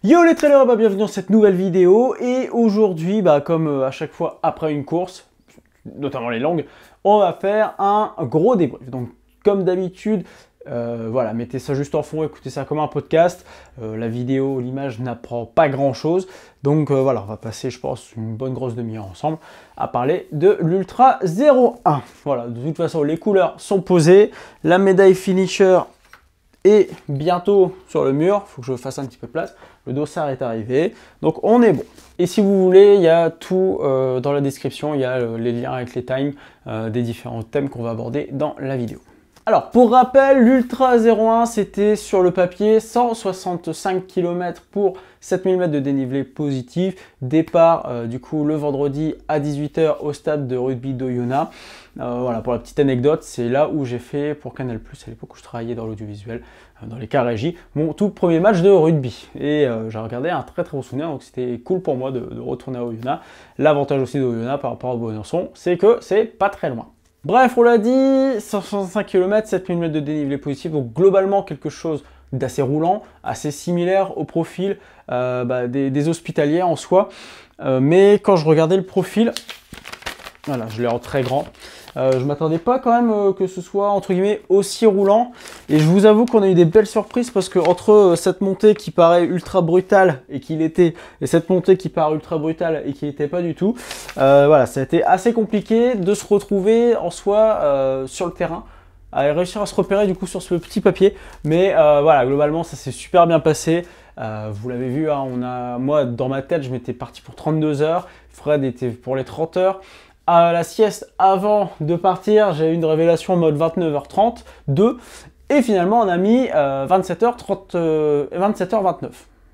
Yo les trailers, bienvenue dans cette nouvelle vidéo et aujourd'hui, comme à chaque fois après une course, notamment les longues, on va faire un gros débrief. Donc comme d'habitude, voilà, mettez ça juste en fond, écoutez ça comme un podcast. La vidéo, l'image n'apprend pas grand chose. Donc voilà, on va passer, je pense, une bonne grosse demi-heure ensemble à parler de l'Ultra 01. Voilà, de toute façon, les couleurs sont posées, la médaille finisher est bientôt sur le mur, il faut que je fasse un petit peu de place. Le dossard est arrivé, donc on est bon. Et si vous voulez, il y a tout dans la description, il y a les liens avec les times des différents thèmes qu'on va aborder dans la vidéo. Alors, pour rappel, l'Ultra 01, c'était sur le papier 165 km pour 7000 mètres de dénivelé positif. Départ, du coup, le vendredi à 18 h au stade de rugby d'Oyonnax. Voilà, pour la petite anecdote, c'est là où j'ai fait pour Canal+, à l'époque où je travaillais dans l'audiovisuel, dans les cas régie, mon tout premier match de rugby. Et j'ai regardé un très bon souvenir, donc c'était cool pour moi de retourner à Oyonnax. L'avantage aussi d'Oyonnax par rapport à Besançon, c'est que c'est pas très loin. Bref, on l'a dit, 165 km, 7000 mètres de dénivelé positif, donc globalement quelque chose d'assez roulant, assez similaire au profil des hospitaliers en soi. Mais quand je regardais le profil, voilà, je l'ai en très grand, je ne m'attendais pas quand même que ce soit entre guillemets aussi roulant. Et je vous avoue qu'on a eu des belles surprises parce que entre cette montée qui paraît ultra brutale et qui l'était, et cette montée qui paraît ultra brutale et qui n'était pas du tout, voilà, ça a été assez compliqué de se retrouver en soi sur le terrain, à réussir à se repérer du coup sur ce petit papier. Mais voilà, globalement ça s'est super bien passé. Vous l'avez vu, hein, moi dans ma tête je m'étais parti pour 32 heures, Fred était pour les 30 heures. À la sieste avant de partir, j'ai eu une révélation en mode 29h30, 2, et finalement on a mis 27h30, 27h29.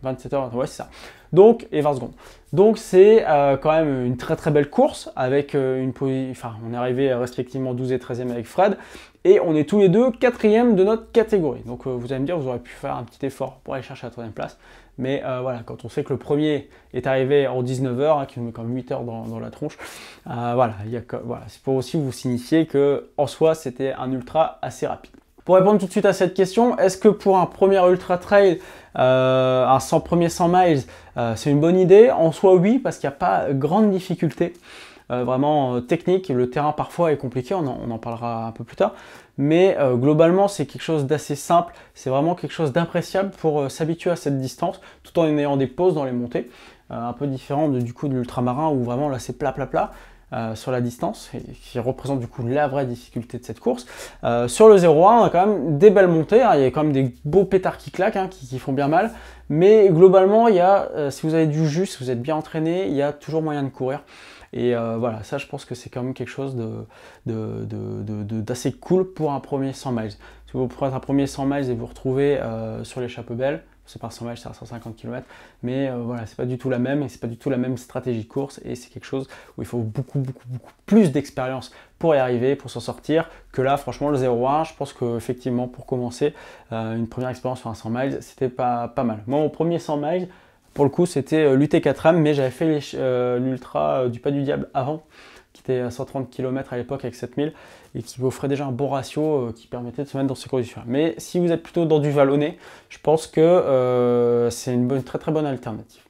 27h29, ouais c'est ça. Donc, et 20 secondes. Donc c'est quand même une très belle course avec une position, enfin on est arrivé respectivement 12 et 13e avec Fred, et on est tous les deux 4e de notre catégorie. Donc vous allez me dire, vous aurez pu faire un petit effort pour aller chercher la 3e place. Mais voilà, quand on sait que le premier est arrivé en 19 h, hein, qui nous met quand même 8 heures dans la tronche, voilà, c'est pour aussi vous signifier que en soi, c'était un ultra assez rapide. Pour répondre tout de suite à cette question, est-ce que pour un premier ultra trail, un premier 100 miles, c'est une bonne idée? En soi, oui, parce qu'il n'y a pas grande difficulté. Vraiment technique, le terrain parfois est compliqué, on en parlera un peu plus tard, mais globalement c'est quelque chose d'assez simple, c'est vraiment quelque chose d'appréciable pour s'habituer à cette distance, tout en ayant des pauses dans les montées, un peu différent du coup de l'ultramarin où vraiment là c'est plat sur la distance, et qui représente du coup la vraie difficulté de cette course. Sur le 0,1, on a quand même des belles montées, hein, il y a quand même des beaux pétards qui claquent, hein, qui font bien mal, mais globalement il y a, si vous avez du jus, si vous êtes bien entraîné, il y a toujours moyen de courir. Et voilà, ça je pense que c'est quand même quelque chose d'assez cool pour un premier 100 miles. Si vous prenez un premier 100 miles et vous retrouvez sur les Chapeaux Belles, c'est pas 100 miles, c'est à 150 km, mais voilà, c'est pas du tout la même, et c'est pas du tout la même stratégie de course, et c'est quelque chose où il faut beaucoup plus d'expérience pour y arriver, pour s'en sortir, que là, franchement, le 0,1, je pense qu'effectivement, pour commencer, une première expérience sur un 100 miles, c'était pas mal. Moi, mon premier 100 miles, pour le coup, c'était l'UT4M, mais j'avais fait l'Ultra du Pas du Diable avant, qui était à 130 km à l'époque avec 7000, et qui offrait déjà un bon ratio qui permettait de se mettre dans ces conditions. Mais si vous êtes plutôt dans du vallonné, je pense que c'est une très bonne alternative.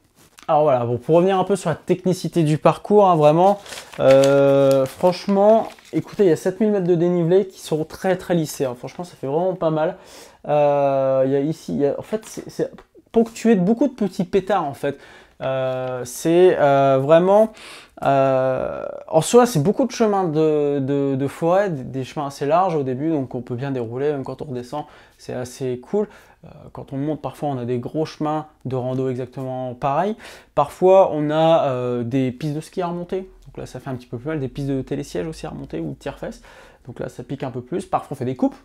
Alors voilà, bon, pour revenir un peu sur la technicité du parcours, hein, vraiment, franchement, écoutez, il y a 7000 mètres de dénivelé qui sont très lissés. Hein. Franchement, ça fait vraiment pas mal. Il y a ici, en fait, c'est ponctué de beaucoup de petits pétards en fait. C'est vraiment en soi c'est beaucoup de chemins de forêt, des chemins assez larges au début, donc on peut bien dérouler, même quand on redescend c'est assez cool. Quand on monte, parfois on a des gros chemins de rando exactement pareil. Parfois on a des pistes de ski à remonter, donc là ça fait un petit peu plus mal, des pistes de télésiège aussi à remonter ou de tire-fesses, donc là ça pique un peu plus. Parfois on fait des coupes,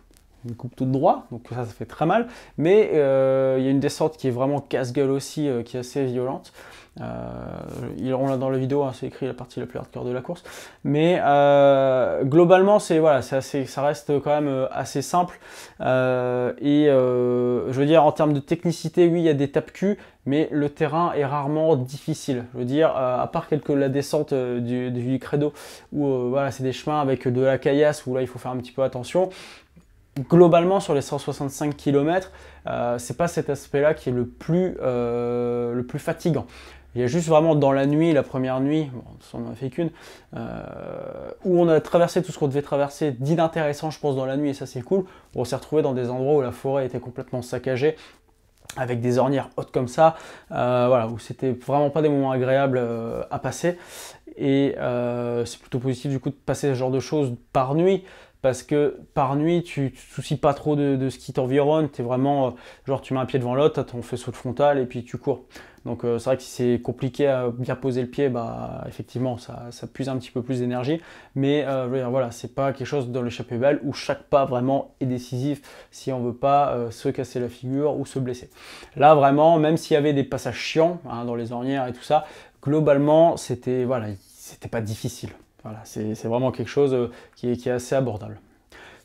une coupe toute droite, donc ça fait très mal, mais il y a une descente qui est vraiment casse-gueule aussi, qui est assez violente. On l'a dans la vidéo, hein, c'est écrit la partie la plus hardcore de la course, mais globalement voilà, ça reste quand même assez simple, je veux dire en termes de technicité, oui il y a des tapes-cul, mais le terrain est rarement difficile. Je veux dire, à part la descente du credo, où voilà, c'est des chemins avec de la caillasse, où là il faut faire un petit peu attention. Globalement sur les 165 km, c'est pas cet aspect là qui est le le plus fatigant. Il y a juste vraiment dans la nuit, la première nuit, bon, on n'en a fait qu'une, où on a traversé tout ce qu'on devait traverser d'inintéressant, je pense, dans la nuit, et ça c'est cool. On s'est retrouvé dans des endroits où la forêt était complètement saccagée, avec des ornières hautes comme ça, voilà, où c'était vraiment pas des moments agréables à passer. Et c'est plutôt positif du coup de passer ce genre de choses par nuit, parce que par nuit, tu te soucies pas trop de ce qui t'environne, tu es vraiment, genre tu mets un pied devant l'autre, tu as ton faisceau de frontal et puis tu cours. Donc c'est vrai que si c'est compliqué à bien poser le pied, bah effectivement ça puise un petit peu plus d'énergie, mais voilà, c'est pas quelque chose dans l'échappée belle où chaque pas vraiment est décisif si on veut pas se casser la figure ou se blesser. Là vraiment, même s'il y avait des passages chiants hein, dans les ornières et tout ça, globalement c'était voilà, c'était pas difficile. Voilà, c'est vraiment quelque chose qui est assez abordable.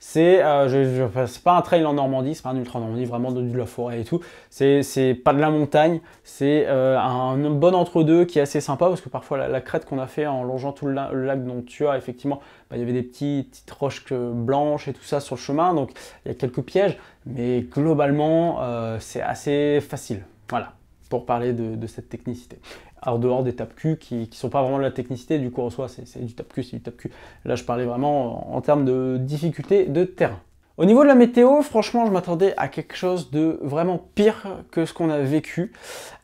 C'est pas un trail en Normandie, c'est pas un ultra en Normandie, vraiment de la forêt et tout. C'est pas de la montagne, c'est un bon entre-deux qui est assez sympa parce que parfois la crête qu'on a fait en longeant tout le lac dont tu as, effectivement, bah, il y avait des petites roches blanches et tout ça sur le chemin, donc il y a quelques pièges, mais globalement c'est assez facile. Voilà, pour parler de cette technicité. En dehors des tapes-cul qui sont pas vraiment de la technicité, du coup en soi c'est du tape-cul, c'est du tape-cul. Là je parlais vraiment en termes de difficulté de terrain. Au niveau de la météo, franchement je m'attendais à quelque chose de vraiment pire que ce qu'on a vécu.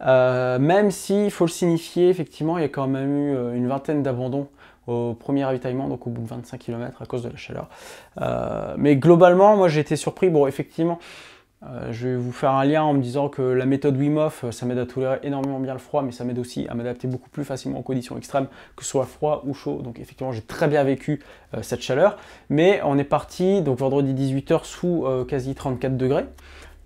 Même si, il faut le signifier, effectivement il y a quand même eu une vingtaine d'abandons au premier ravitaillement, donc au bout de 25 km à cause de la chaleur. Mais globalement, moi j'ai été surpris, bon effectivement, je vais vous faire un lien en me disant que la méthode Wim Hof, ça m'aide à tolérer énormément bien le froid, mais ça m'aide aussi à m'adapter beaucoup plus facilement aux conditions extrêmes, que ce soit froid ou chaud. Donc effectivement, j'ai très bien vécu cette chaleur. Mais on est parti, donc vendredi 18 h sous quasi 34 degrés.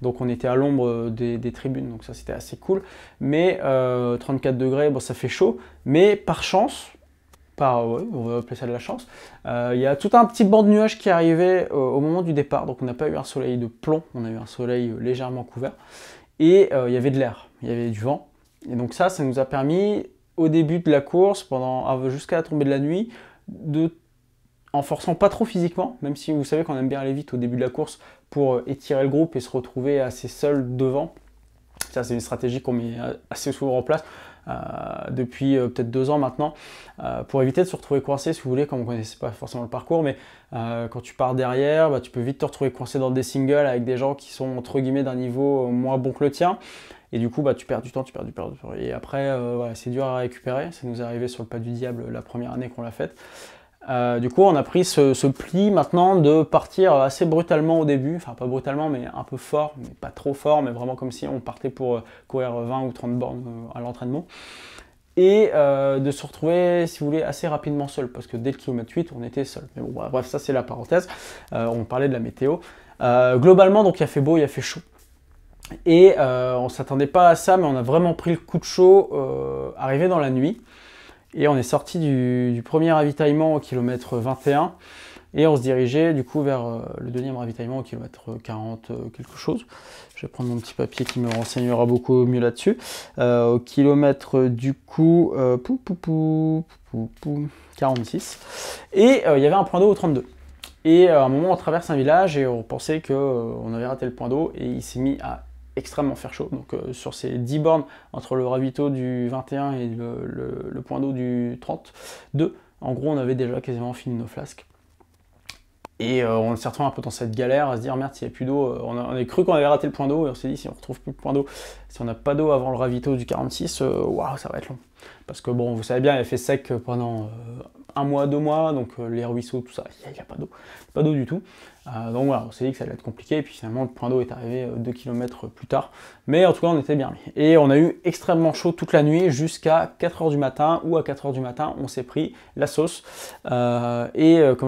Donc on était à l'ombre des tribunes, donc ça c'était assez cool. Mais 34 degrés, bon ça fait chaud. Mais par chance, ouais, on va appeler ça de la chance. Il y a tout un petit banc de nuages qui arrivait au moment du départ, donc on n'a pas eu un soleil de plomb, on a eu un soleil légèrement couvert, et il y avait de l'air, il y avait du vent, et donc ça nous a permis, au début de la course, jusqu'à la tombée de la nuit, en forçant pas trop physiquement, même si vous savez qu'on aime bien aller vite au début de la course pour étirer le groupe et se retrouver assez seul devant. Ça c'est une stratégie qu'on met assez souvent en place. Depuis peut-être 2 ans maintenant, pour éviter de se retrouver coincé, si vous voulez, comme on ne connaissait pas forcément le parcours, mais quand tu pars derrière, bah, tu peux vite te retrouver coincé dans des singles avec des gens qui sont entre guillemets d'un niveau moins bon que le tien, et du coup bah, tu perds du temps, tu perds du temps, et après voilà, c'est dur à récupérer. Ça nous est arrivé sur le pas du diable la première année qu'on l'a faite. Du coup on a pris ce pli maintenant de partir assez brutalement au début, enfin pas brutalement mais un peu fort, mais pas trop fort, mais vraiment comme si on partait pour courir 20 ou 30 bornes à l'entraînement, et de se retrouver, si vous voulez, assez rapidement seul, parce que dès le kilomètre 8 on était seul. Mais bon bref, ça c'est la parenthèse. On parlait de la météo. Globalement donc il a fait beau, il a fait chaud, et on ne s'attendait pas à ça, mais on a vraiment pris le coup de chaud arrivé dans la nuit. Et on est sorti du premier ravitaillement au kilomètre 21 et on se dirigeait du coup vers le deuxième ravitaillement au kilomètre 40 quelque chose. Je vais prendre mon petit papier qui me renseignera beaucoup mieux là-dessus. Au kilomètre du coup 46. Et il y avait un point d'eau au 32. Et à un moment on traverse un village et on pensait qu'on avait raté le point d'eau, et il s'est mis à extrêmement faire chaud. Donc sur ces 10 bornes entre le ravito du 21 et le point d'eau du 32, en gros on avait déjà quasiment fini nos flasques. Et on s'est retrouvé un peu dans cette galère à se dire merde, s'il n'y a plus d'eau, on a cru qu'on avait raté le point d'eau, et on s'est dit si on retrouve plus le point d'eau, si on n'a pas d'eau avant le ravito du 46, waouh, ça va être long. Parce que bon, vous savez bien, il a fait sec pendant 1 mois, 2 mois, donc les ruisseaux, tout ça, il n'y a pas d'eau du tout. Donc voilà, on s'est dit que ça allait être compliqué, et puis finalement le point d'eau est arrivé 2 km plus tard. Mais en tout cas, on était bien mis. Et on a eu extrêmement chaud toute la nuit jusqu'à 4 h du matin, où à 4 h du matin, on s'est pris la sauce. Comme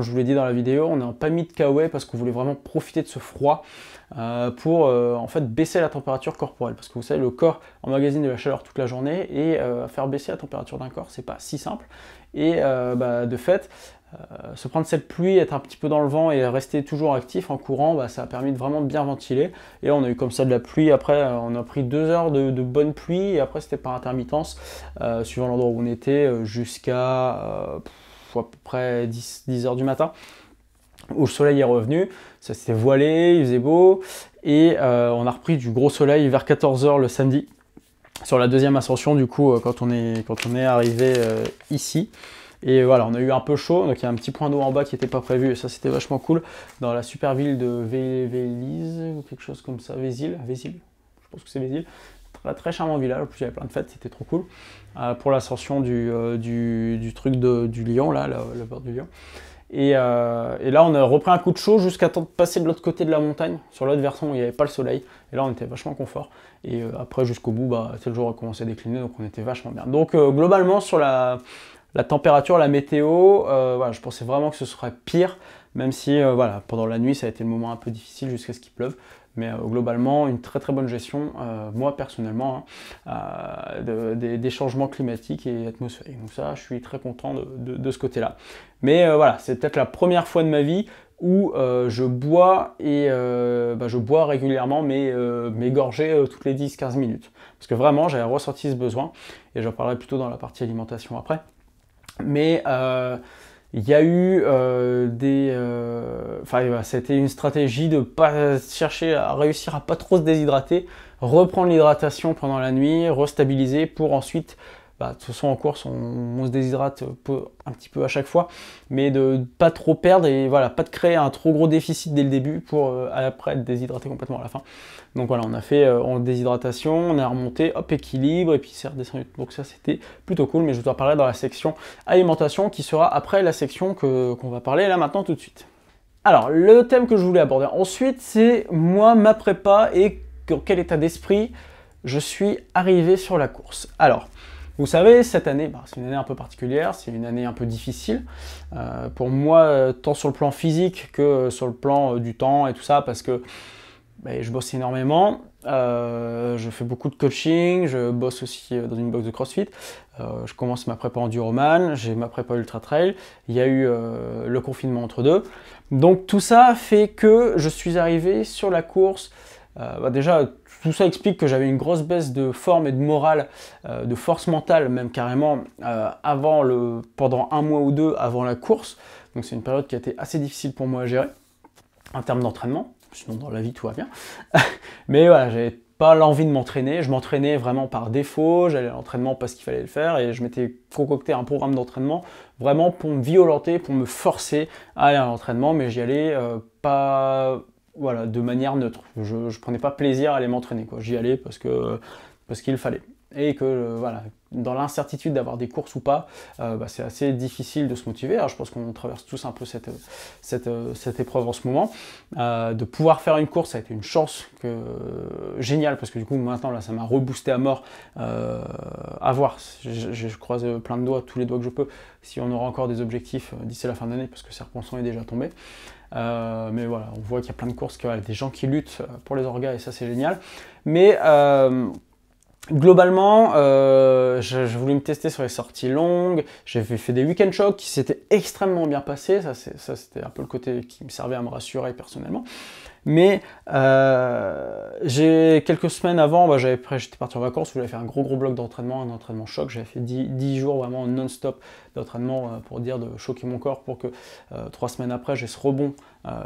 je vous l'ai dit dans la vidéo, on n'a pas mis de kawaii parce qu'on voulait vraiment profiter de ce froid pour en fait baisser la température corporelle. Parce que vous savez, le corps emmagasine de la chaleur toute la journée, et faire baisser la température d'un corps, c'est pas si simple. Et de fait, se prendre cette pluie, être un petit peu dans le vent et rester toujours actif en courant, bah, ça a permis de vraiment bien ventiler. Et on a eu comme ça de la pluie. Après, on a pris 2 heures de bonne pluie, et après c'était par intermittence, suivant l'endroit où on était, jusqu'à à peu près 10 h du matin, où le soleil est revenu. Ça s'était voilé, il faisait beau, et on a repris du gros soleil vers 14 h le samedi. sur la deuxième ascension du coup quand on est arrivé ici. Et voilà, on a eu un peu chaud, donc il y a un petit point d'eau en bas qui n'était pas prévu, et ça c'était vachement cool, dans la super ville de Vélise, ou quelque chose comme ça, Vézille, je pense que c'est Vézille. Très, très charmant village, en plus il y avait plein de fêtes, c'était trop cool. Pour l'ascension du truc du lion, là, le bord du lion. Et là, on a repris un coup de chaud jusqu'à temps de passer de l'autre côté de la montagne, sur l'autre versant où il n'y avait pas le soleil. Et là, on était vachement confort. Et après, jusqu'au bout, le jour a commencé à décliner, donc on était vachement bien. Donc, globalement, sur la température, la météo, voilà, je pensais vraiment que ce serait pire, même si, voilà, pendant la nuit, ça a été le moment un peu difficile jusqu'à ce qu'il pleuve. Mais globalement, une très très bonne gestion, moi personnellement, des changements climatiques et atmosphériques. Donc ça, je suis très content de ce côté-là. Mais voilà, c'est peut-être la première fois de ma vie où je bois et je bois régulièrement mes gorgées toutes les 10-15 minutes. Parce que vraiment, j'avais ressenti ce besoin, et j'en parlerai plutôt dans la partie alimentation après. Mais il y a eu c'était une stratégie de pas chercher à réussir à pas trop se déshydrater, reprendre l'hydratation pendant la nuit, restabiliser pour ensuite, de toute façon en course on se déshydrate un petit peu à chaque fois, mais de pas trop perdre et voilà, pas de créer un trop gros déficit dès le début pour après être déshydraté complètement à la fin. Donc voilà, on a fait en déshydratation, on a remonté, hop, équilibre, et puis c'est redescendu. Donc ça c'était plutôt cool, mais je vous en parlerai dans la section alimentation qui sera après la section qu'on va parler là maintenant tout de suite. Alors, le thème que je voulais aborder ensuite, c'est moi, ma prépa et dans quel état d'esprit je suis arrivé sur la course. Alors, vous savez, cette année, c'est une année un peu particulière, c'est une année un peu difficile. Pour moi, tant sur le plan physique que sur le plan du temps et tout ça, parce que je bosse énormément, je fais beaucoup de coaching, je bosse aussi dans une box de CrossFit, je commence ma prépa Enduroman, j'ai ma prépa Ultra Trail, il y a eu le confinement entre deux. Donc tout ça fait que je suis arrivé sur la course. Déjà, tout ça explique que j'avais une grosse baisse de forme et de morale, de force mentale même carrément, pendant un mois ou deux avant la course. Donc c'est une période qui a été assez difficile pour moi à gérer en termes d'entraînement. Sinon dans la vie tout va bien. Mais voilà, j'avais pas l'envie de m'entraîner, je m'entraînais vraiment par défaut, j'allais à l'entraînement parce qu'il fallait le faire et je m'étais concocté un programme d'entraînement vraiment pour me violenter, pour me forcer à aller à l'entraînement, mais j'y allais pas de manière neutre. Je prenais pas plaisir à aller m'entraîner, j'y allais parce qu'il fallait. Et que dans l'incertitude d'avoir des courses ou pas, c'est assez difficile de se motiver. Alors je pense qu'on traverse tous un peu cette épreuve en ce moment. De pouvoir faire une course, ça a été une chance géniale, parce que du coup maintenant là, ça m'a reboosté à mort. À voir, je croise plein de doigts, tous les doigts que je peux, si on aura encore des objectifs d'ici la fin de l'année, parce que Serponçon est déjà tombé. Mais voilà, on voit qu'il y a plein de courses, qu'il y a des gens qui luttent pour les orgas, et ça c'est génial. Mais globalement, j'ai voulu me tester sur les sorties longues, j'ai fait des week-end shocks qui s'étaient extrêmement bien passés, ça c'était un peu le côté qui me servait à me rassurer personnellement. Mais quelques semaines avant, j'étais parti en vacances où j'avais fait un gros bloc d'entraînement, un entraînement choc, j'avais fait 10 jours vraiment non-stop d'entraînement pour dire de choquer mon corps pour que 3 semaines après j'ai ce rebond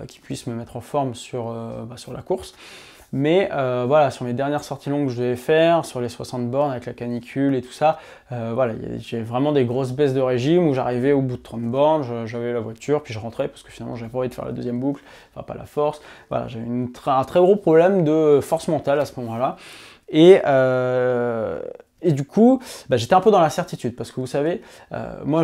qui puisse me mettre en forme sur la course. Mais sur mes dernières sorties longues que je devais faire, sur les 60 bornes avec la canicule et tout ça, j'ai vraiment des grosses baisses de régime où j'arrivais au bout de 30 bornes, j'avais la voiture, puis je rentrais parce que finalement j'avais pas envie de faire la deuxième boucle, enfin pas la force. Voilà, j'avais un très gros problème de force mentale à ce moment-là. Et du coup, j'étais un peu dans l'incertitude parce que vous savez, moi,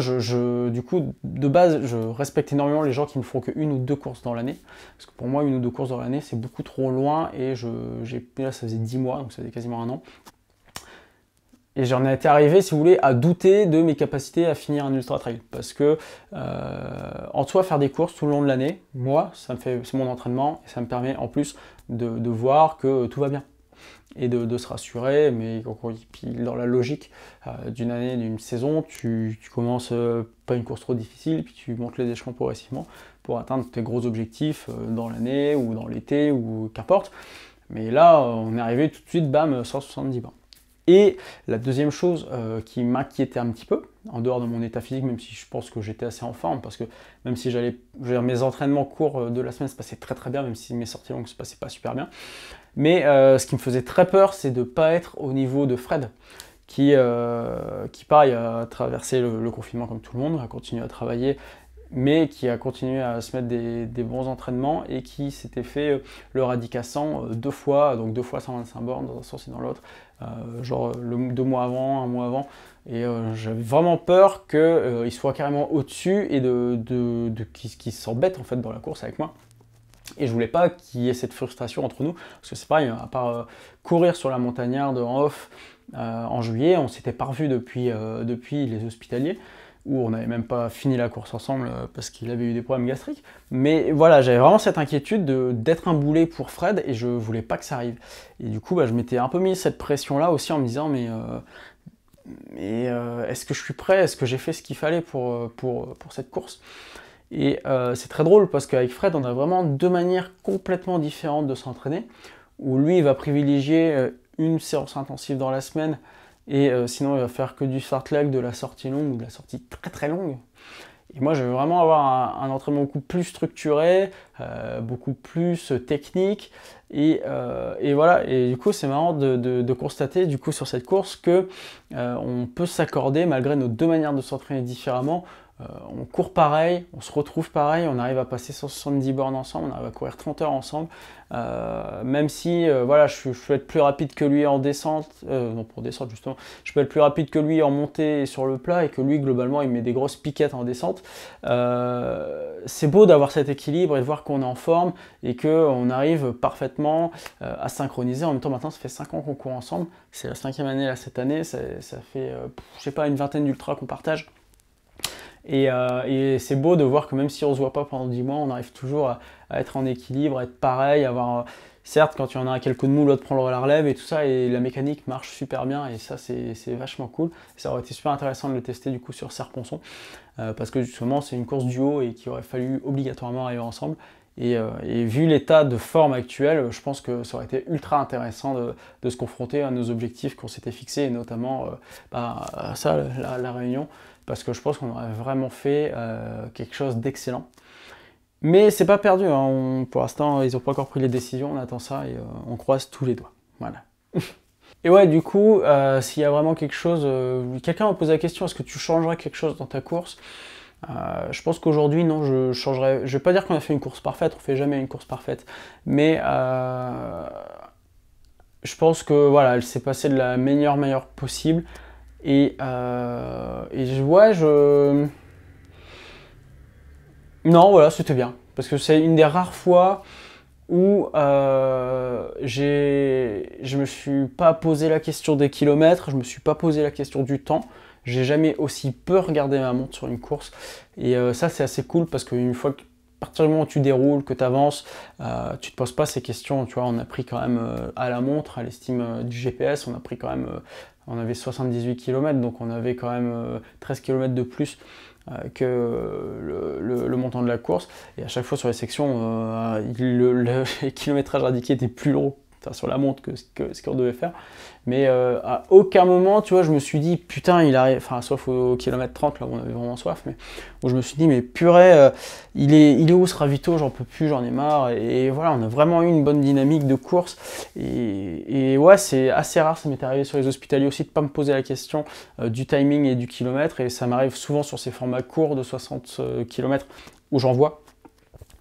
du coup, de base, je respecte énormément les gens qui ne font qu'une ou deux courses dans l'année. Parce que pour moi, une ou deux courses dans l'année, c'est beaucoup trop loin et là, ça faisait 10 mois, donc ça faisait quasiment un an. Et j'en ai été arrivé, si vous voulez, à douter de mes capacités à finir un ultra trail. Parce que, en soi, faire des courses tout le long de l'année, moi, c'est mon entraînement et ça me permet en plus de voir que tout va bien. Et de se rassurer, mais puis dans la logique d'une année, d'une saison, tu commences pas une course trop difficile, puis tu montes les échelons progressivement pour atteindre tes gros objectifs dans l'année ou dans l'été ou qu'importe. Mais là, on est arrivé tout de suite, bam, 170 bornes. Et la deuxième chose qui m'inquiétait un petit peu, en dehors de mon état physique, même si je pense que j'étais assez en forme, parce que même si mes entraînements courts de la semaine se passaient très très bien, même si mes sorties longues se passaient pas super bien, mais ce qui me faisait très peur, c'est de ne pas être au niveau de Fred, qui pareil, a traversé le confinement comme tout le monde, a continué à travailler, mais qui a continué à se mettre des bons entraînements et qui s'était fait le Radicassan 2 fois, donc 2 fois 125 bornes dans un sens et dans l'autre, genre 2 mois avant, 1 mois avant, et j'avais vraiment peur qu'il soit carrément au-dessus et qu'il s'embête en fait dans la course avec moi. Et je voulais pas qu'il y ait cette frustration entre nous, parce que c'est pareil, à part courir sur la montagnarde en off en juillet, on s'était pas revus depuis les Hospitaliers, où on n'avait même pas fini la course ensemble parce qu'il avait eu des problèmes gastriques. Mais voilà, j'avais vraiment cette inquiétude d'être un boulet pour Fred et je voulais pas que ça arrive. Et du coup, je m'étais un peu mis cette pression-là aussi en me disant, mais est-ce que je suis prêt? Est-ce que j'ai fait ce qu'il fallait pour cette course? Et c'est très drôle parce qu'avec Fred, on a vraiment 2 manières complètement différentes de s'entraîner, où lui, il va privilégier une séance intensive dans la semaine, et sinon il va faire que du fartlek, de la sortie longue ou de la sortie très très longue. Et moi je veux vraiment avoir un entraînement beaucoup plus structuré, beaucoup plus technique, et voilà. Et du coup c'est marrant de constater du coup sur cette course que on peut s'accorder malgré nos 2 manières de s'entraîner différemment. On court pareil, on se retrouve pareil, on arrive à passer 170 bornes ensemble, on arrive à courir 30 heures ensemble, même si voilà, je peux être plus rapide que lui en descente, non pour descente justement, je peux être plus rapide que lui en montée et sur le plat, et que lui globalement il met des grosses piquettes en descente. C'est beau d'avoir cet équilibre et de voir qu'on est en forme et qu'on arrive parfaitement à synchroniser. En même temps, maintenant ça fait 5 ans qu'on court ensemble, c'est la 5e année là cette année, ça fait je sais pas, une vingtaine d'ultras qu'on partage. Et c'est beau de voir que même si on ne se voit pas pendant 10 mois, on arrive toujours à être en équilibre, à être pareil, certes, quand il y en a un qui a le coup de mou, l'autre prend la relève et tout ça, et la mécanique marche super bien, et ça c'est vachement cool. Et ça aurait été super intéressant de le tester du coup sur Serre-Ponçon, parce que justement c'est une course duo et qu'il aurait fallu obligatoirement arriver ensemble. Et vu l'état de forme actuel, je pense que ça aurait été ultra intéressant de se confronter à nos objectifs qu'on s'était fixés, et notamment ça, la réunion, parce que je pense qu'on aurait vraiment fait quelque chose d'excellent. Mais c'est pas perdu, hein. Pour l'instant ils n'ont pas encore pris les décisions, on attend ça et on croise tous les doigts. Voilà. Et ouais, du coup, s'il y a vraiment quelque chose, quelqu'un m'a posé la question, est-ce que tu changerais quelque chose dans ta course? Je pense qu'aujourd'hui, non, je changerais. Je vais pas dire qu'on a fait une course parfaite, on fait jamais une course parfaite, mais je pense que voilà, elle s'est passée de la meilleure manière possible. Et non, voilà, c'était bien. Parce que c'est une des rares fois où je me suis pas posé la question des kilomètres, je me suis pas posé la question du temps. J'ai jamais aussi peu regardé ma montre sur une course. Et ça, c'est assez cool parce qu'une fois que, à partir du moment où tu déroules, que tu avances, tu te poses pas ces questions. Tu vois, on a pris quand même à la montre, à l'estime du GPS, on a pris quand même, on avait 78 km, donc on avait quand même 13 km de plus que le montant de la course. Et à chaque fois sur les sections, le kilométrage indiqué était plus long sur la montre que ce qu'on devait faire. Mais à aucun moment, tu vois, je me suis dit, putain, il arrive, enfin, sauf au kilomètre 30, là où on avait vraiment soif, mais où je me suis dit, mais purée, il est où ce ravito, j'en peux plus, j'en ai marre. Et voilà, on a vraiment eu une bonne dynamique de course. Et ouais, c'est assez rare, ça m'est arrivé sur les Hospitaliers aussi, de pas me poser la question du timing et du kilomètre. Et ça m'arrive souvent sur ces formats courts de 60 km où j'en vois,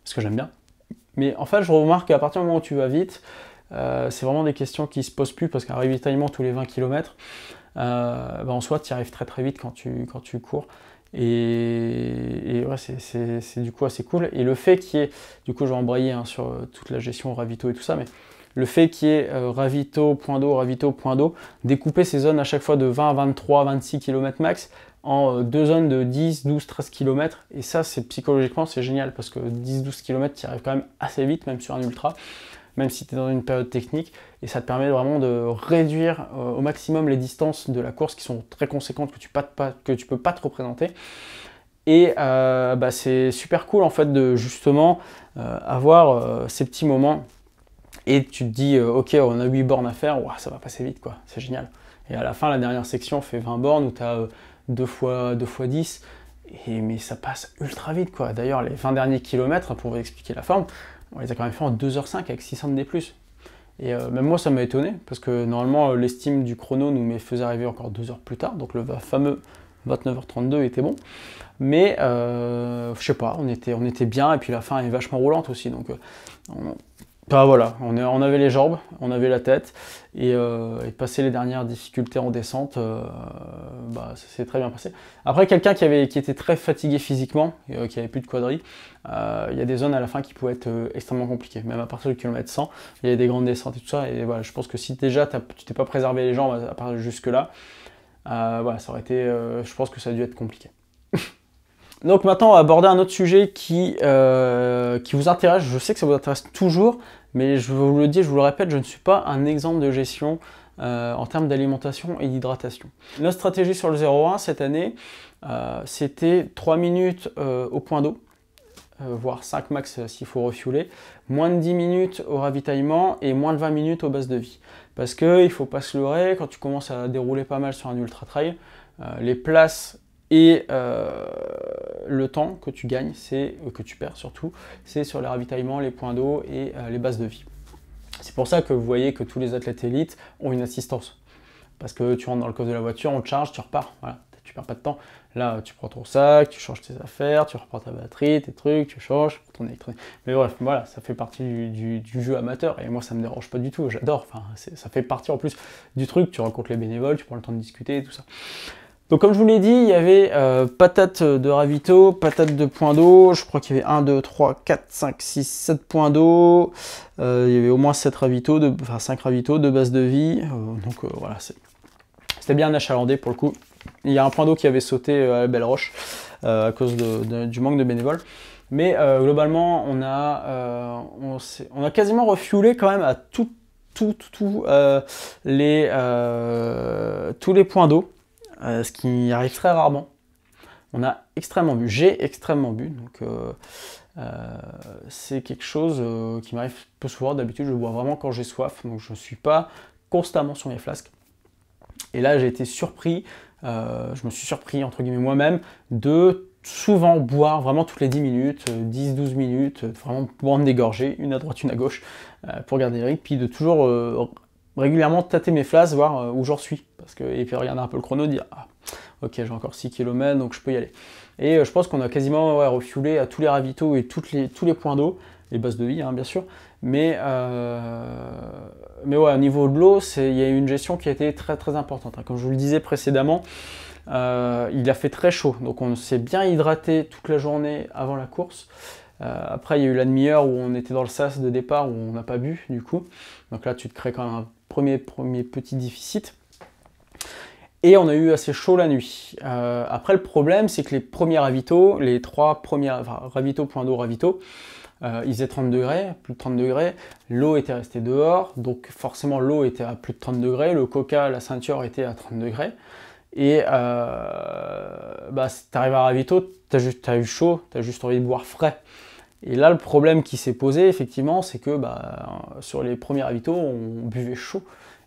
parce que j'aime bien. Mais en fait, je remarque qu'à partir du moment où tu vas vite, c'est vraiment des questions qui se posent plus, parce qu'un ravitaillement tous les 20 km, en soi tu y arrives très très vite quand tu cours, et ouais, c'est du coup assez cool. Et le fait qu'il y ait, du coup je vais embrayer sur toute la gestion ravito et tout ça, mais le fait qu'il y ait ravito, point d'eau, découper ces zones à chaque fois de 20 à 23, 26 km max en 2 zones de 10, 12, 13 km, et ça c'est psychologiquement c'est génial, parce que 10-12 km tu y arrives quand même assez vite, même sur un ultra, même si tu es dans une période technique, et ça te permet vraiment de réduire au maximum les distances de la course qui sont très conséquentes, que tu peux pas te représenter. Et c'est super cool en fait de justement avoir ces petits moments, et tu te dis ok, on a 8 bornes à faire, wow, ça va passer vite quoi, c'est génial. Et à la fin, la dernière section fait 20 bornes où tu as 2 fois 10. Mais ça passe ultra vite, quoi. D'ailleurs, les 20 derniers kilomètres, pour vous expliquer la forme, on les a quand même fait en 2h05 avec 600 de D+. Et même moi, ça m'a étonné, parce que normalement, l'estime du chrono nous faisait arriver encore 2 heures plus tard, donc le fameux 29h32 était bon. Mais, je sais pas, on était bien, et puis la fin est vachement roulante aussi, donc voilà, on avait les jambes, on avait la tête, et passer les dernières difficultés en descente, ça s'est très bien passé. Après, quelqu'un qui était très fatigué physiquement, et qui avait plus de quadri, il y a des zones à la fin qui pouvaient être extrêmement compliquées, même à partir du kilomètre 100, il y a des grandes descentes et tout ça, et voilà, je pense que si déjà tu t'es pas préservé les jambes à part jusque-là, voilà, ça aurait été, je pense que ça a dû être compliqué. Donc maintenant, on va aborder un autre sujet qui vous intéresse. Je sais que ça vous intéresse toujours, mais je vous le dis, je vous le répète, je ne suis pas un exemple de gestion en termes d'alimentation et d'hydratation. Notre stratégie sur le 0,1 cette année, c'était 3 minutes au point d'eau, voire 5 max s'il faut refueler, moins de 10 minutes au ravitaillement et moins de 20 minutes aux bases de vie. Parce qu'il ne faut pas se leurrer, quand tu commences à dérouler pas mal sur un ultra trail, les places et le temps que tu gagnes, que tu perds surtout, c'est sur les ravitaillements, les points d'eau et les bases de vie. C'est pour ça que vous voyez que tous les athlètes élites ont une assistance. Parce que tu rentres dans le coffre de la voiture, on te charge, tu repars. Voilà, tu perds pas de temps. Là, tu prends ton sac, tu changes tes affaires, tu reprends ta batterie, tes trucs, tu changes ton électronique. Mais bref, voilà, ça fait partie du jeu amateur. Et moi, ça me dérange pas du tout. J'adore. Enfin, ça fait partie en plus du truc. Tu rencontres les bénévoles, tu prends le temps de discuter et tout ça. Donc comme je vous l'ai dit, il y avait patates de ravito, patates de points d'eau, je crois qu'il y avait 1, 2, 3, 4, 5, 6, 7 points d'eau, il y avait au moins 7 ravitaux, enfin 5 ravitaux, 2 bases de vie, voilà, c'était bien achalandé pour le coup. Il y a un point d'eau qui avait sauté à la Belle Roche à cause du manque de bénévoles. Mais globalement, on a quasiment refuelé quand même à tous les points d'eau. Ce qui arrive très rarement. On a extrêmement bu, j'ai extrêmement bu, donc c'est quelque chose qui m'arrive peu souvent. D'habitude, je bois vraiment quand j'ai soif, donc je ne suis pas constamment sur mes flasques. Et là, j'ai été surpris, je me suis surpris, entre guillemets, moi-même, de souvent boire vraiment toutes les 10 minutes, 10-12 minutes, vraiment boire des gorgées, une à droite, une à gauche, pour garder le rythme, puis de toujours régulièrement tâter mes flasques, voir où j'en suis. Et puis regarder un peu le chrono, dire ah, ok, j'ai encore 6 km, donc je peux y aller. Et je pense qu'on a quasiment refuelé à tous les ravitaux et tous les points d'eau, les bases de vie, hein, bien sûr. Mais ouais, au niveau de l'eau, il y a eu une gestion qui a été très très importante. Hein. Comme je vous le disais précédemment, il a fait très chaud, donc on s'est bien hydraté toute la journée avant la course. Après, il y a eu la demi-heure où on était dans le sas de départ, où on n'a pas bu, du coup. Donc là, tu te crées quand même un premier petit déficit. Et on a eu assez chaud la nuit. Après, le problème, c'est que les premiers ravitaux, les 3 premiers ravitaux, point d'eau, ravitaux, ils faisaient 30 degrés, plus de 30 degrés. L'eau était restée dehors, donc forcément, l'eau était à plus de 30 degrés. Le coca, la ceinture était à 30 degrés. Et si tu arrives à ravito, tu as eu chaud, tu as juste envie de boire frais. Et là, le problème qui s'est posé, effectivement, c'est que sur les premiers ravitaux, on buvait chaud.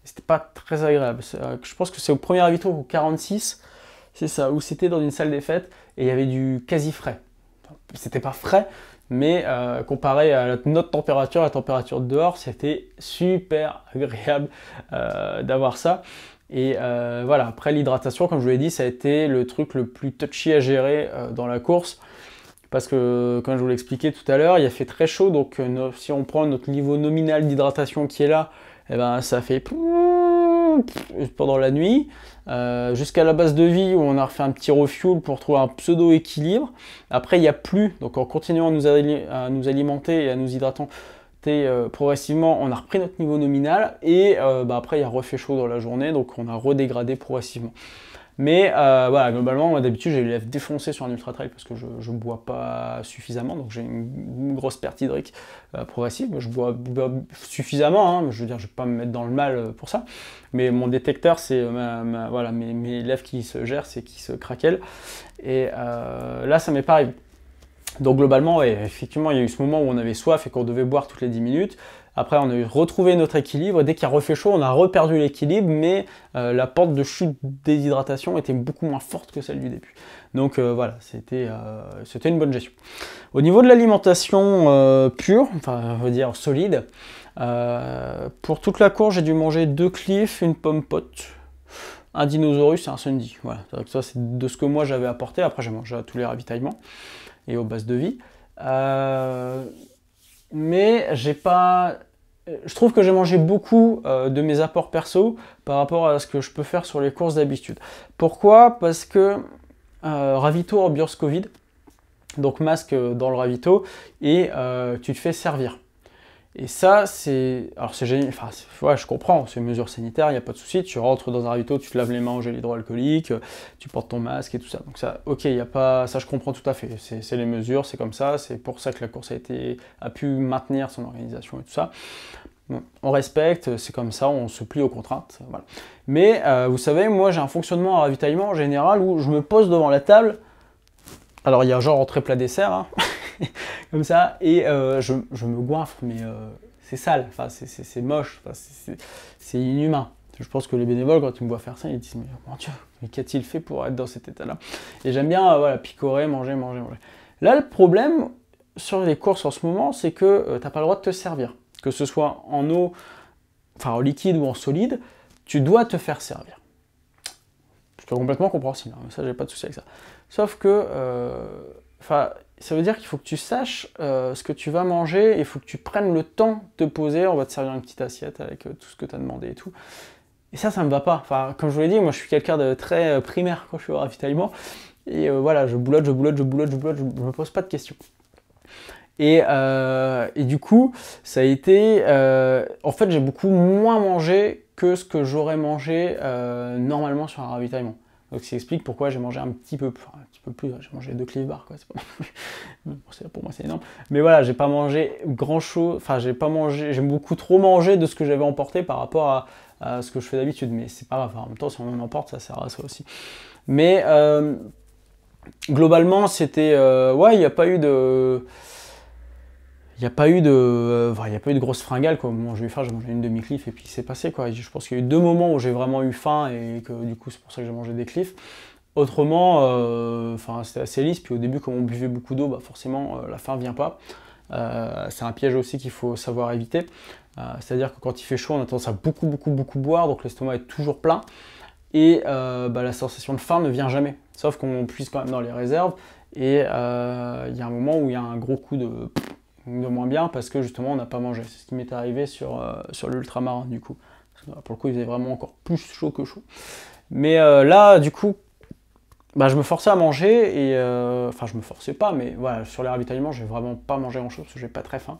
C'était pas très agréable. Je pense que c'est au premier ravito, au 46, c'est ça, où c'était dans une salle des fêtes, et il y avait du quasi frais. C'était pas frais, mais comparé à notre température, la température de dehors, c'était super agréable d'avoir ça. Et voilà, après l'hydratation, comme je vous l'ai dit, ça a été le truc le plus touchy à gérer dans la course. Parce que, comme je vous l'ai expliqué tout à l'heure, il a fait très chaud, donc si on prend notre niveau nominal d'hydratation qui est là, eh ben, ça fait pendant la nuit, jusqu'à la base de vie où on a refait un petit refuel pour trouver un pseudo-équilibre. Après, il n'y a plus, donc en continuant à nous alimenter et à nous hydrater progressivement, on a repris notre niveau nominal et après, il y a refait chaud dans la journée, donc on a redégradé progressivement. Mais voilà, globalement, moi d'habitude j'ai les lèvres défoncées sur un ultra trail parce que je ne bois pas suffisamment, donc j'ai une grosse perte hydrique progressive. Je bois suffisamment, hein, je veux dire, je ne vais pas me mettre dans le mal pour ça, mais mon détecteur, c'est voilà, mes lèvres qui se gèrent, c'est qui se craquellent. Et là, ça m'est pas arrivé. Donc globalement, ouais, effectivement, il y a eu ce moment où on avait soif et qu'on devait boire toutes les 10 minutes. Après, on a retrouvé notre équilibre. Dès qu'il a refait chaud, on a reperdu l'équilibre, mais la pente de chute déshydratation était beaucoup moins forte que celle du début. Donc voilà, c'était une bonne gestion. Au niveau de l'alimentation pure, enfin, on va dire solide, pour toute la course, j'ai dû manger 2 Cliff, une pomme pote, un Dinosaurus et un Sundy. Voilà, ça c'est de ce que moi j'avais apporté. Après, j'ai mangé à tous les ravitaillements et aux bases de vie. Mais j'ai pas... Je trouve que j'ai mangé beaucoup de mes apports perso par rapport à ce que je peux faire sur les courses d'habitude. Pourquoi? Parce que ravito ambiance Covid, donc masque dans le ravito, et tu te fais servir. Et ça, c'est... Alors c'est génial, enfin, ouais, je comprends, c'est une mesure sanitaire, il n'y a pas de souci, tu rentres dans un ravito, tu te laves les mains au gel hydroalcoolique, tu portes ton masque et tout ça. Donc ça, ok, il y a pas... Ça, je comprends tout à fait, c'est les mesures, c'est comme ça, c'est pour ça que la course a pu maintenir son organisation et tout ça. Bon, on respecte, c'est comme ça, on se plie aux contraintes, voilà. Mais vous savez, moi j'ai un fonctionnement à ravitaillement en général où je me pose devant la table, alors il y a genre entrée plat dessert, hein, comme ça, et je me goinfre, mais c'est sale, enfin, c'est moche, enfin, c'est inhumain. Je pense que les bénévoles, quand ils me voient faire ça, ils disent, mais mon Dieu, mais qu'a-t-il fait pour être dans cet état-là? Et j'aime bien voilà, picorer, manger. Là, le problème sur les courses en ce moment, c'est que tu n'as pas le droit de te servir. Que ce soit en eau, enfin en liquide ou en solide, tu dois te faire servir. C'est complètement compréhensible, hein, ça j'ai pas de souci avec ça. Sauf que, ça veut dire qu'il faut que tu saches ce que tu vas manger, et il faut que tu prennes le temps de te poser, on va te servir une petite assiette avec tout ce que tu as demandé et tout. Et ça me va pas. Enfin, comme je vous l'ai dit, moi je suis quelqu'un de très primaire quand je suis au ravitaillement, et voilà, je boulotte, je me pose pas de questions. Et du coup, ça a été... en fait, j'ai beaucoup moins mangé que ce que j'aurais mangé normalement sur un ravitaillement. Donc, ça explique pourquoi j'ai mangé un petit peu plus. J'ai mangé 2 Cliff Bar, quoi. Pour moi, c'est énorme. Mais voilà, j'ai pas mangé grand-chose. Enfin, j'ai beaucoup trop mangé de ce que j'avais emporté par rapport à ce que je fais d'habitude. Mais c'est pas grave. Enfin, en même temps, si on en emporte, ça sert à ça aussi. Mais globalement, c'était... ouais, il n'y a pas eu de... Il n'y a pas eu de grosse fringale, quoi. Bon, j'ai mangé une demi-cliff et puis c'est passé, quoi. Je pense qu'il y a eu 2 moments où j'ai vraiment eu faim et que du coup c'est pour ça que j'ai mangé des cliffs. Autrement, c'était assez lisse. Puis au début, comme on buvait beaucoup d'eau, forcément la faim vient pas. C'est un piège aussi qu'il faut savoir éviter. C'est-à-dire que quand il fait chaud, on a tendance à beaucoup boire, donc l'estomac est toujours plein. Et la sensation de faim ne vient jamais. Sauf qu'on puise quand même dans les réserves. Et il y a un moment où il y a un gros coup de moins bien parce que justement on n'a pas mangé. C'est ce qui m'est arrivé sur l'ultramarin du coup. Parce que, pour le coup il faisait vraiment encore plus chaud que chaud. Mais là du coup je me forçais à manger et enfin je me forçais pas, mais voilà, sur les ravitaillements j'ai vraiment pas mangé grand chose parce que j'ai pas très faim.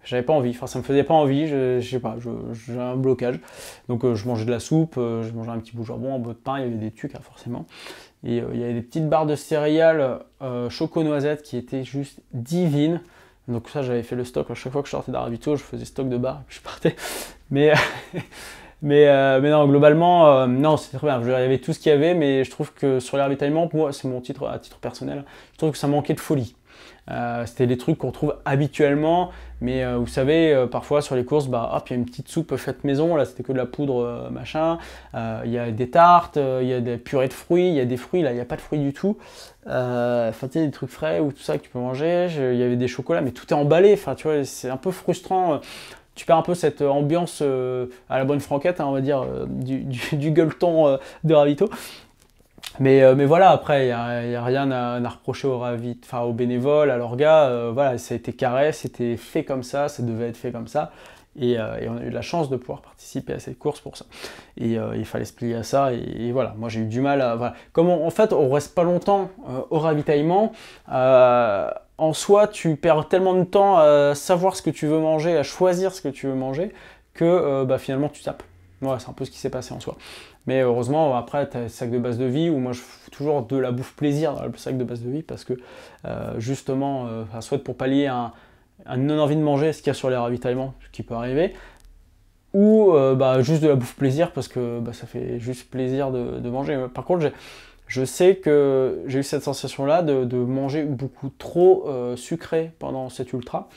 J'avais pas envie, enfin ça me faisait pas envie, je sais pas, j'ai un blocage. Donc je mangeais de la soupe, je mangeais un petit bout de jambon, un bout de pain, il y avait des tucs forcément. Et il y avait des petites barres de céréales choco-noisette qui étaient juste divines. Donc ça j'avais fait le stock, à chaque fois que je sortais d'un ravito, je faisais stock de barres et puis je partais. Mais, mais non, globalement, non, c'était très bien. Il y avait tout ce qu'il y avait, mais je trouve que sur les ravitaillements, pour moi, c'est mon titre à titre personnel, je trouve que ça manquait de folie. C'était des trucs qu'on trouve habituellement, mais vous savez, parfois sur les courses, hop, il y a une petite soupe faite maison, là c'était que de la poudre, machin, il y a des tartes, il y a des purées de fruits, il y a des fruits, là il n'y a pas de fruits du tout, enfin tu sais, des trucs frais ou tout ça que tu peux manger, il y avait des chocolats, mais tout est emballé, enfin tu vois, c'est un peu frustrant, tu perds un peu cette ambiance à la bonne franquette, hein, on va dire, du gueuleton de ravito. Mais voilà, après, il n'y a rien à reprocher aux bénévoles, à l'orga. Voilà, ça a été carré, c'était fait comme ça devait être fait comme ça. Et on a eu de la chance de pouvoir participer à cette course pour ça. Et il fallait se plier à ça. Et voilà, moi j'ai eu du mal à... Voilà. Comme en fait, on reste pas longtemps au ravitaillement. En soi, tu perds tellement de temps à savoir ce que tu veux manger, à choisir ce que tu veux manger, que finalement tu tapes. Voilà, c'est un peu ce qui s'est passé en soi. Mais heureusement, après, tu as le sac de base de vie, où moi je fais toujours de la bouffe plaisir dans le sac de base de vie, parce que justement, soit pour pallier un non-envie de manger, ce qu'il y a sur les ravitaillements, ce qui peut arriver, ou juste de la bouffe plaisir, parce que ça fait juste plaisir de manger. Par contre, je sais que j'ai eu cette sensation-là de manger beaucoup trop sucré pendant cet ultra,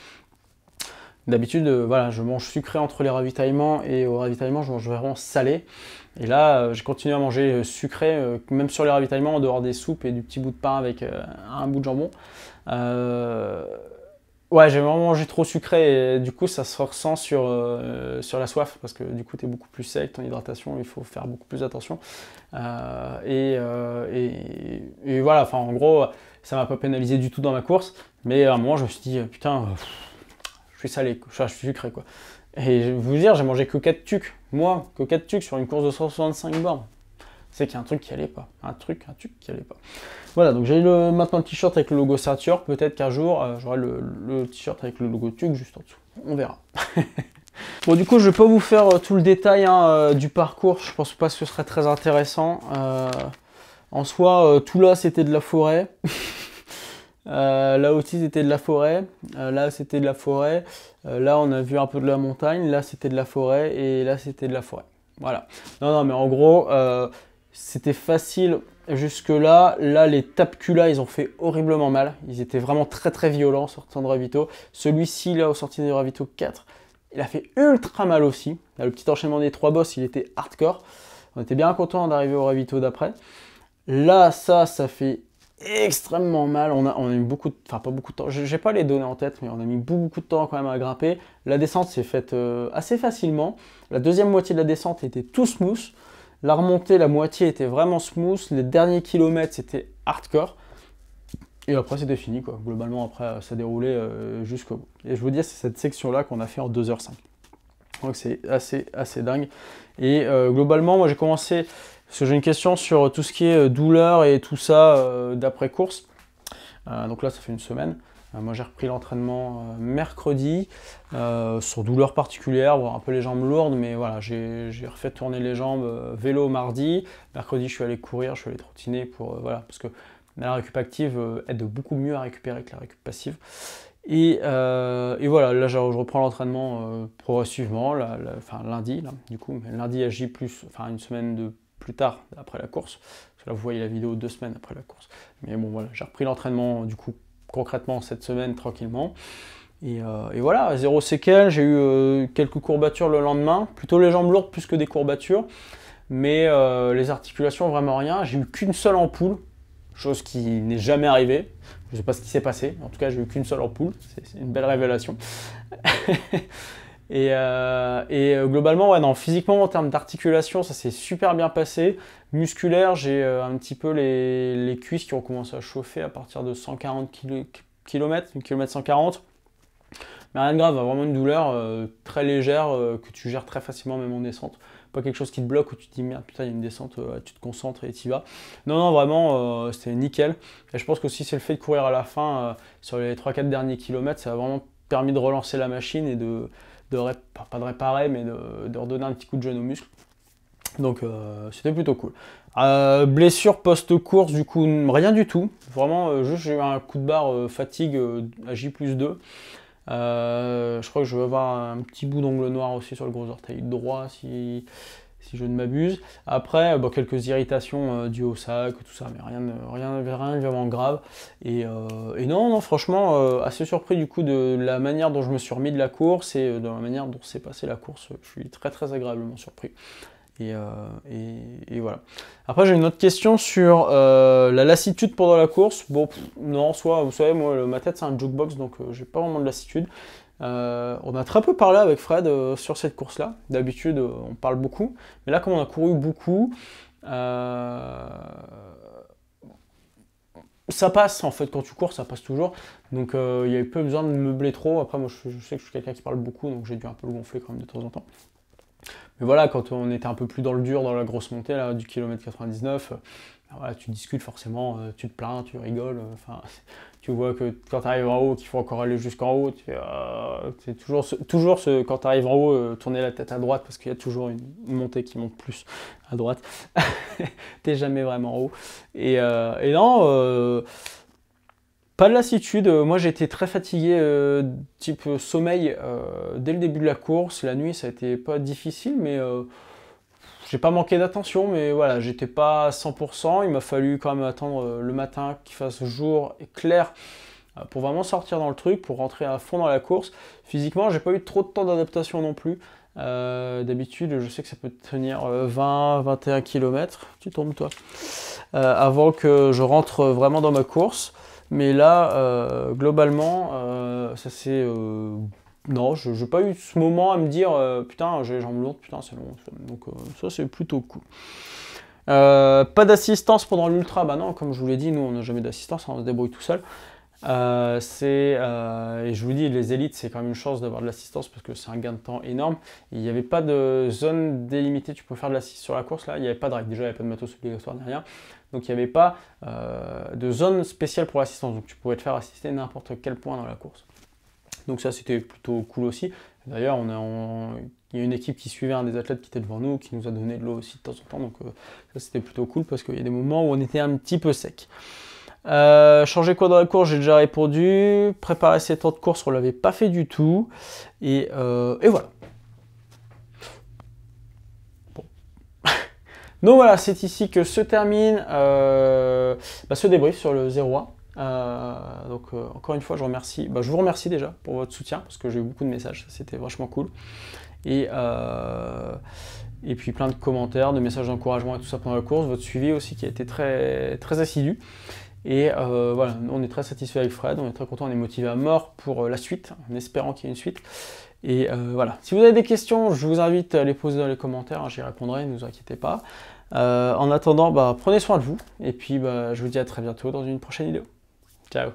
D'habitude, voilà, je mange sucré entre les ravitaillements et au ravitaillement, je mange vraiment salé. Et là, j'ai continué à manger sucré, même sur les ravitaillements, en dehors des soupes et du petit bout de pain avec un bout de jambon. Euh, ouais, j'ai vraiment mangé trop sucré et du coup, ça se ressent sur la soif parce que du coup, tu es beaucoup plus sec, ton hydratation, il faut faire beaucoup plus attention. Et voilà, enfin, en gros, ça m'a pas pénalisé du tout dans ma course, mais à un moment, je me suis dit, putain, je suis salé, je suis sucré, quoi. Et je vais vous dire, j'ai mangé que 4 tucs. Moi, que 4 tucs sur une course de 165 bornes. C'est qu'il y a un truc qui allait pas. Un truc qui allait pas. Voilà, donc j'ai maintenant le t-shirt avec le logo ceinture. Peut-être qu'un jour, j'aurai le t-shirt avec le logo tuc juste en dessous. On verra. Bon, du coup, je vais pas vous faire tout le détail du parcours. Je pense pas que ce serait très intéressant. En soi, tout là, c'était de la forêt. Là aussi c'était de la forêt, là c'était de la forêt, là on a vu un peu de la montagne, là c'était de la forêt et là c'était de la forêt. Voilà. Non mais en gros c'était facile jusque là. Là les tapes-culas ils ont fait horriblement mal. Ils étaient vraiment très violents sortant de ravito. Celui-ci là au sorti de ravito 4, il a fait ultra mal aussi. Là, le petit enchaînement des 3 bosses il était hardcore. On était bien content d'arriver au ravito d'après. Là ça fait extrêmement mal, on a mis beaucoup de, enfin pas beaucoup de temps, j'ai pas les données en tête, mais on a mis beaucoup de temps quand même à grimper. La descente s'est faite assez facilement, la deuxième moitié de la descente était tout smooth, la remontée, la moitié était vraiment smooth, les derniers kilomètres c'était hardcore, et après c'était fini quoi, globalement après ça déroulait jusqu'au bout. Et je vous dis, c'est cette section là qu'on a fait en 2h05. Donc c'est assez dingue. Et globalement, moi j'ai commencé, parce que j'ai une question sur tout ce qui est douleur et tout ça d'après course. Donc là, ça fait une semaine. Moi j'ai repris l'entraînement mercredi, sur douleur particulière, voire un peu les jambes lourdes, mais voilà, j'ai refait tourner les jambes vélo mardi. Mercredi, je suis allé courir, je suis allé trottiner pour, voilà, parce que la récup active aide beaucoup mieux à récupérer que la récup passive. Et voilà, là je reprends l'entraînement progressivement, enfin lundi, là, du coup, mais lundi à J+, enfin une semaine de plus tard après la course, parce que là vous voyez la vidéo 2 semaines après la course. Mais bon voilà, j'ai repris l'entraînement du coup concrètement cette semaine tranquillement. Et voilà, zéro séquelles, j'ai eu quelques courbatures le lendemain, plutôt les jambes lourdes plus que des courbatures, mais les articulations vraiment rien, j'ai eu qu'une seule ampoule, chose qui n'est jamais arrivée. Je ne sais pas ce qui s'est passé, en tout cas j'ai eu qu'une seule ampoule, c'est une belle révélation. et globalement, ouais, non, physiquement en termes d'articulation, ça s'est super bien passé. Musculaire, j'ai un petit peu les cuisses qui ont commencé à chauffer à partir de 140 km, 1 km 140. Mais rien de grave, vraiment une douleur très légère que tu gères très facilement même en descente. Pas quelque chose qui te bloque où tu te dis merde putain il y a une descente, tu te concentres et tu y vas. Non vraiment c'était nickel. Et je pense que si c'est le fait de courir à la fin sur les 3-4 derniers kilomètres, ça a vraiment permis de relancer la machine et pas de réparer mais de redonner un petit coup de jeune aux muscles. Donc c'était plutôt cool. Blessure post-course du coup rien du tout. Vraiment juste j'ai eu un coup de barre fatigue à J+2. Je crois que je vais avoir un petit bout d'ongle noir aussi sur le gros orteil droit si je ne m'abuse. Après, quelques irritations dues au sac, tout ça, mais rien de vraiment grave. Et non, franchement, assez surpris du coup de la manière dont je me suis remis de la course et de la manière dont s'est passée la course. Je suis très agréablement surpris. Et voilà. Après, j'ai une autre question sur la lassitude pendant la course. Bon, non, soit, vous savez, moi, ma tête, c'est un jukebox, donc j'ai pas vraiment de lassitude. On a très peu parlé avec Fred sur cette course-là. D'habitude, on parle beaucoup. Mais là, comme on a couru beaucoup, ça passe, en fait, quand tu cours, ça passe toujours. Donc, il n'y avait pas besoin de meubler trop. Après, moi, je sais que je suis quelqu'un qui parle beaucoup, donc j'ai dû un peu le gonfler quand même de temps en temps. Mais voilà, quand on était un peu plus dans le dur, dans la grosse montée là, du kilomètre 99, voilà, tu discutes forcément, tu te plains, tu rigoles. Tu vois que quand tu arrives en haut, qu'il faut encore aller jusqu'en haut, c'est toujours quand tu arrives en haut, tourner la tête à droite parce qu'il y a toujours une montée qui monte plus à droite. T'es jamais vraiment en haut. Et non. Pas de lassitude, moi j'étais très fatigué, type sommeil, dès le début de la course. La nuit ça a été pas difficile, mais j'ai pas manqué d'attention, mais voilà, j'étais pas à 100%. Il m'a fallu quand même attendre le matin qu'il fasse jour et clair pour vraiment sortir dans le truc, pour rentrer à fond dans la course. Physiquement, j'ai pas eu trop de temps d'adaptation non plus. D'habitude, je sais que ça peut tenir 20-21 km. Tu tombes toi avant que je rentre vraiment dans ma course. Mais là, globalement, ça c'est... non, je n'ai pas eu ce moment à me dire putain, j'ai les jambes lourdes, putain, c'est long. Donc ça, c'est plutôt cool. Pas d'assistance pendant l'ultra, bah non, comme je vous l'ai dit, nous on n'a jamais d'assistance, on se débrouille tout seul. Et je vous dis, les élites, c'est quand même une chance d'avoir de l'assistance parce que c'est un gain de temps énorme. Il n'y avait pas de zone délimitée, tu peux faire de l'assistance sur la course, là, il n'y avait pas de règle, déjà il n'y avait pas de matos obligatoire ni rien. Donc il n'y avait pas de zone spéciale pour l'assistance, donc tu pouvais te faire assister n'importe quel point dans la course. Donc ça c'était plutôt cool aussi. D'ailleurs il y a une équipe qui suivait un des athlètes qui était devant nous, qui nous a donné de l'eau aussi de temps en temps, donc ça c'était plutôt cool parce qu'il y a des moments où on était un petit peu sec. Changer quoi dans la course, j'ai déjà répondu. Préparer ses temps de course, on l'avait pas fait du tout. Et voilà. Bon. Donc voilà, c'est ici que se termine ce débrief sur le 0-1. Donc encore une fois, je vous remercie déjà pour votre soutien parce que j'ai eu beaucoup de messages, c'était vachement cool. Et puis plein de commentaires, de messages d'encouragement et tout ça pendant la course, votre suivi aussi qui a été très, très assidu. Et voilà, on est très satisfait avec Fred, on est très content, on est motivé à mort pour la suite, en espérant qu'il y ait une suite. Et voilà, si vous avez des questions, je vous invite à les poser dans les commentaires, hein, j'y répondrai, ne vous inquiétez pas. En attendant, prenez soin de vous, et puis je vous dis à très bientôt dans une prochaine vidéo. Ciao!